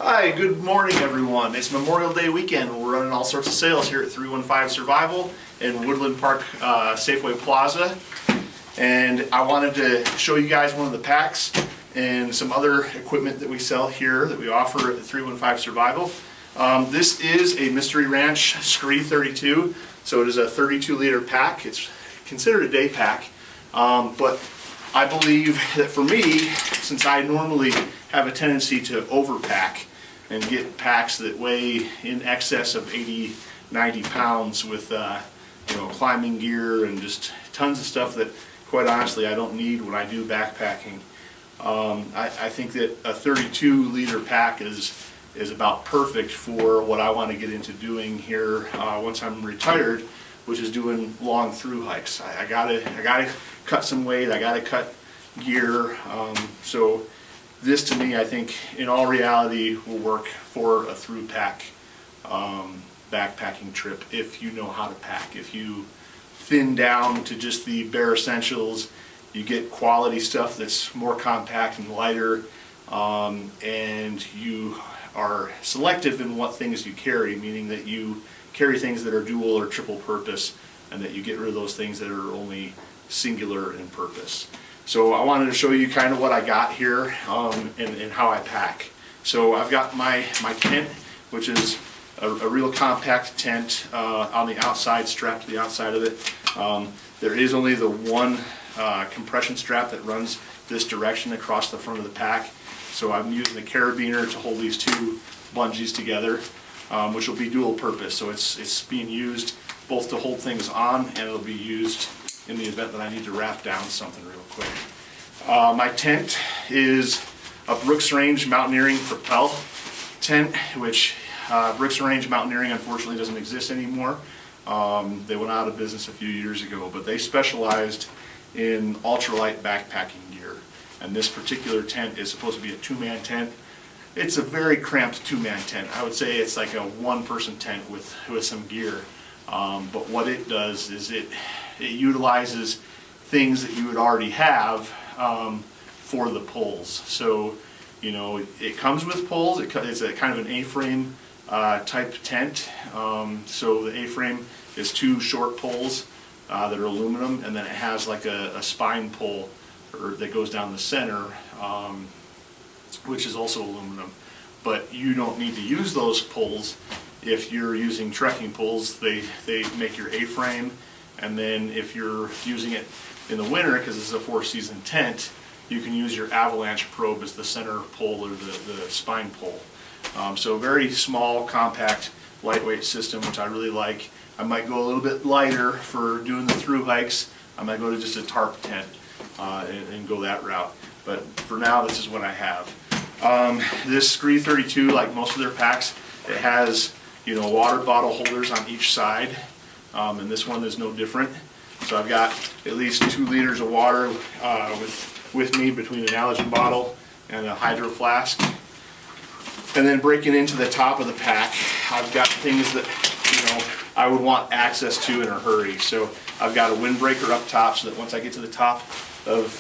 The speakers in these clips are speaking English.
Hi, good morning everyone. It's Memorial Day weekend. We're running all sorts of sales here at 315 Survival in Woodland Park Safeway Plaza. And I wanted to show you guys one of the packs and some other equipment that we sell here that we offer at 315 Survival. This is a Mystery Ranch Scree 32. So it is a 32-liter pack. It's considered a day pack. But I believe that for me, since I normally have a tendency to overpack and get packs that weigh in excess of 80, 90 pounds with climbing gear and just tons of stuff that quite honestly I don't need when I do backpacking. I think that a 32-liter pack is about perfect for what I want to get into doing here once I'm retired, which is doing long through hikes. I gotta cut some weight, I gotta cut gear, so this to me I think in all reality will work for a through pack backpacking trip if you know how to pack. If you thin down to just the bare essentials, you get quality stuff that's more compact and lighter, and you are selective in what things you carry, meaning that you carry things that are dual or triple purpose and that you get rid of those things that are only singular in purpose. So I wanted to show you kind of what I got here and how I pack. So I've got my tent, which is a real compact tent on the outside, strapped to the outside of it. There is only the one compression strap that runs this direction across the front of the pack. So I'm using the carabiner to hold these two bungees together, which will be dual purpose. So it's being used both to hold things on, and it'll be used in the event that I need to wrap down something real quick. My tent is a Brooks Range Mountaineering Propel tent, which Brooks Range Mountaineering unfortunately doesn't exist anymore. They went out of business a few years ago, but they specialized in ultralight backpacking gear. And this particular tent is supposed to be a two-man tent. It's a very cramped two-man tent. I would say it's like a one-person tent with some gear. But what it does is it utilizes things that you would already have for the poles. So, it comes with poles. It's a kind of an A-frame type tent. So the A-frame is two short poles that are aluminum, and then it has like a spine pole that goes down the center, which is also aluminum. But you don't need to use those poles if you're using trekking poles. They make your A-frame, and then if you're using it in the winter, because it's a four-season tent, you can use your avalanche probe as the center pole or the spine pole. So very small, compact, lightweight system, which I really like. I might go a little bit lighter for doing the through hikes. I might go to just a tarp tent and go that route. But for now, this is what I have. This Scree 32, like most of their packs, it has water bottle holders on each side, and this one is no different. So I've got at least 2 liters of water with me between an allergen bottle and a hydro flask. And then breaking into the top of the pack, I've got things that I would want access to in a hurry. So I've got a windbreaker up top, so that once I get to the top of,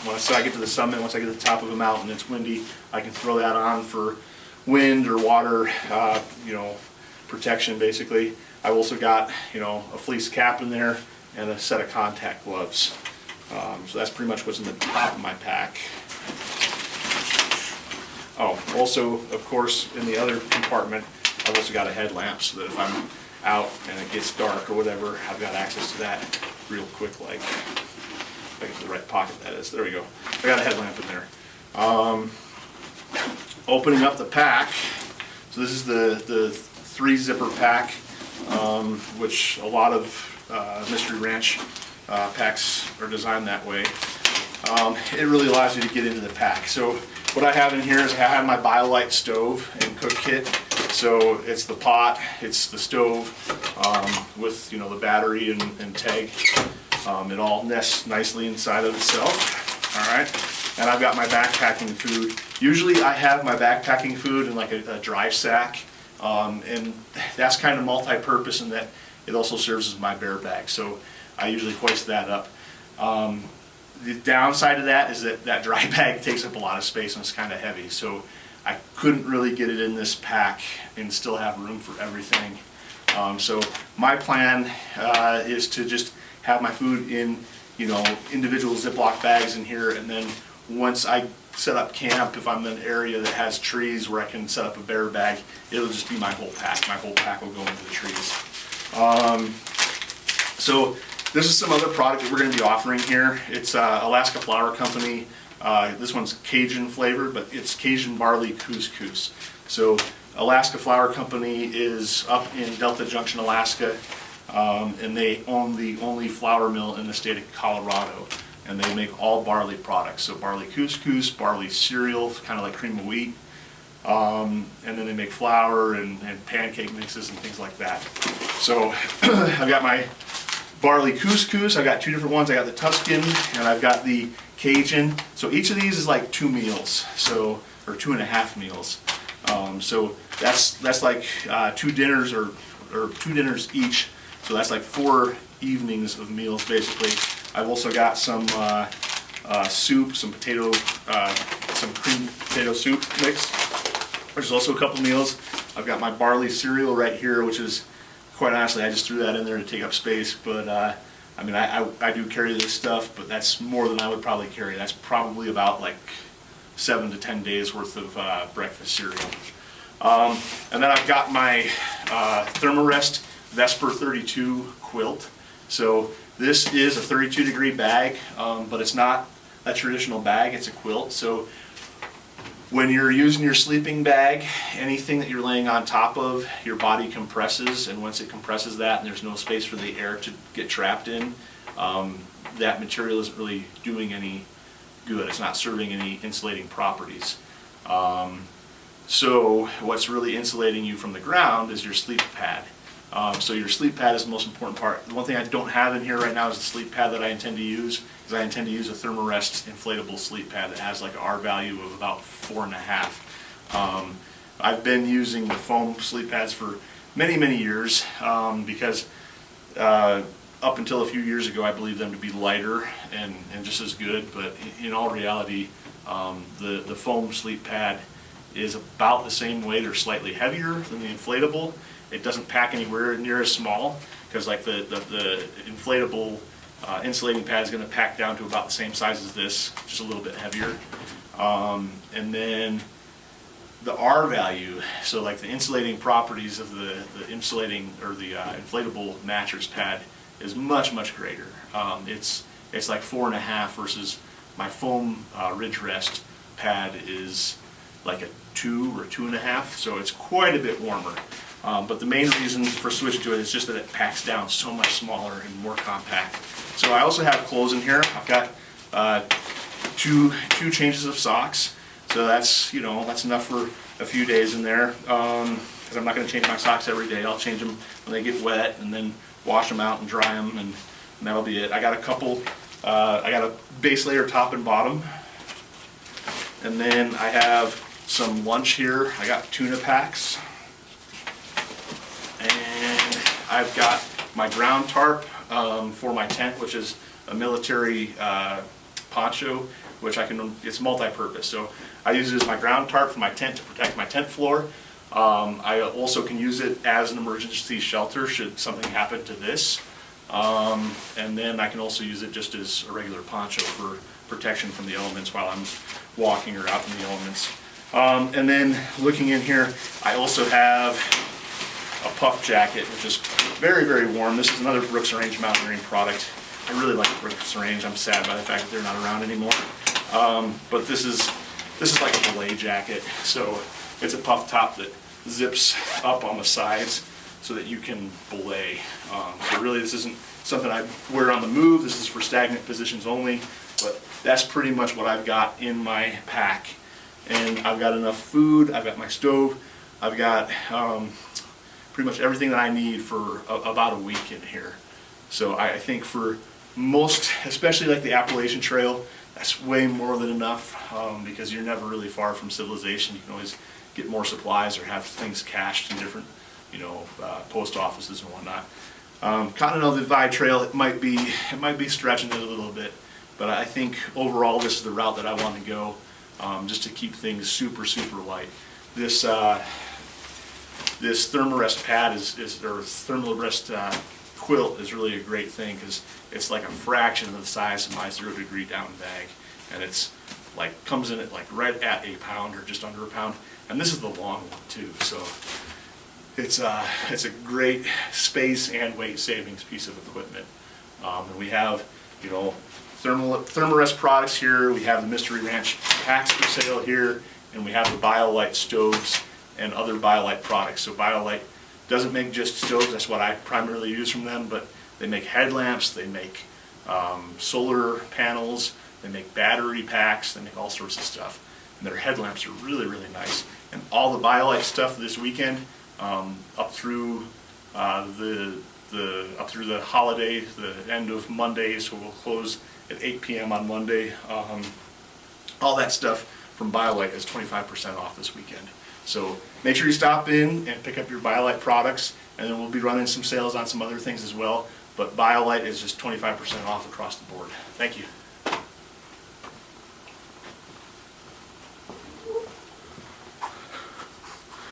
once I get to the summit, once I get to the top of a mountain, it's windy, I can throw that on for wind or water, protection basically. I've also got, a fleece cap in there and a set of contact gloves. So that's pretty much what's in the top of my pack. Oh, also, of course, in the other compartment, I've also got a headlamp so that if I'm out and it gets dark or whatever, I've got access to that real quick, like, if I get to the right pocket, that is. There we go. I got a headlamp in there. Opening up the pack, so this is the 3-zipper pack, which a lot of Mystery Ranch packs are designed that way. It really allows you to get into the pack. So what I have in here is I have my Biolite stove and cook kit. So it's the pot, it's the stove with the battery and tag. It all nests nicely inside of itself. All right, and I've got my backpacking food. Usually I have my backpacking food in like a dry sack, and that's kind of multi-purpose in that it also serves as my bear bag. So I usually hoist that up. The downside of that is that dry bag takes up a lot of space and it's kind of heavy. So I couldn't really get it in this pack and still have room for everything. So my plan is to just have my food in, individual Ziploc bags in here, and then once I set up camp, if I'm in an area that has trees where I can set up a bear bag, it'll just be my whole pack. My whole pack will go into the trees. So this is some other product that we're going to be offering here. It's Alaska Flour Company. This one's Cajun flavored, but it's Cajun Barley Couscous. So Alaska Flour Company is up in Delta Junction, Alaska, and they own the only flour mill in the state of Colorado. And they make all barley products. So barley couscous, barley cereal, kind of like cream of wheat. And then they make flour and pancake mixes and things like that. So I've got my barley couscous. I've got two different ones. I got the Tuscan and I've got the Cajun. So each of these is like 2 meals, or 2.5 meals. So that's like 2 dinners or 2 dinners each. So that's like 4 evenings of meals basically. I've also got some soup, some cream potato soup mix, which is also a couple meals. I've got my barley cereal right here, which is, quite honestly, I just threw that in there to take up space. But I mean, I do carry this stuff, but that's more than I would probably carry. That's probably about like 7 to 10 days worth of breakfast cereal. And then I've got my Therm-A-Rest Vesper 32 quilt. So this is a 32-degree bag, but it's not a traditional bag, it's a quilt. So when you're using your sleeping bag, anything that you're laying on top of, your body compresses, and once it compresses that and there's no space for the air to get trapped in, that material isn't really doing any good. It's not serving any insulating properties. So what's really insulating you from the ground is your sleep pad. So your sleep pad is the most important part. The one thing I don't have in here right now is the sleep pad that I intend to use, is I intend to use a Therm-A-Rest inflatable sleep pad that has like an R value of about 4.5. I've been using the foam sleep pads for many, many years because up until a few years ago I believed them to be lighter and just as good, but in all reality the foam sleep pad is about the same weight or slightly heavier than the inflatable. It doesn't pack anywhere near as small, because like the inflatable insulating pad is going to pack down to about the same size as this, just a little bit heavier. And then the R value, so like the insulating properties of the insulating or the inflatable mattress pad is much, much greater. It's like 4.5 versus my foam ridge rest pad is like a 2 or 2.5, so it's quite a bit warmer. But the main reason for switching to it is just that it packs down so much smaller and more compact. So I also have clothes in here. I've got two changes of socks. So that's that's enough for a few days in there. Because I'm not going to change my socks every day. I'll change them when they get wet and then wash them out and dry them, and that'll be it. I got a couple. I got a base layer top and bottom, and then I have some lunch here. I got tuna packs. And I've got my ground tarp for my tent, which is a military poncho, which it's multi-purpose. So I use it as my ground tarp for my tent to protect my tent floor. I also can use it as an emergency shelter should something happen to this. And then I can also use it just as a regular poncho for protection from the elements while I'm walking or out in the elements. And then looking in here, I also have a puff jacket, which is very, very warm. This is another Brooks Range Mountaineering product. I really like Brooks Range. I'm sad by the fact that they're not around anymore. But this is like a belay jacket. So it's a puff top that zips up on the sides so that you can belay. So really this isn't something I wear on the move. This is for stagnant positions only. But that's pretty much what I've got in my pack. And I've got enough food. I've got my stove. I've got pretty much everything that I need for about a week in here. So I think for most, especially like the Appalachian Trail, that's way more than enough because you're never really far from civilization. You can always get more supplies or have things cached in different, post offices and whatnot. Continental Divide Trail, it might be stretching it a little bit, but I think overall this is the route that I want to go, just to keep things super, super light. this this Therm-A-Rest pad or Therm-A-Rest quilt is really a great thing, because it's like a fraction of the size of my 0 degree down bag, and it's like comes in at like right at a pound or just under a pound, and this is the long one too, so it's a great space and weight savings piece of equipment. And we have, you know, Therm-A-Rest products here. We have the Mystery Ranch packs for sale here, and we have the Biolite stoves and other Biolite products. So Biolite doesn't make just stoves, that's what I primarily use from them, but they make headlamps, they make solar panels, they make battery packs, they make all sorts of stuff. And their headlamps are really, really nice. And all the Biolite stuff this weekend, up through the holiday, the end of Monday, so we'll close at 8 p.m. on Monday. All that stuff from Biolite is 25% off this weekend. So make sure you stop in and pick up your Biolite products, and then we'll be running some sales on some other things as well. But Biolite is just 25% off across the board. Thank you.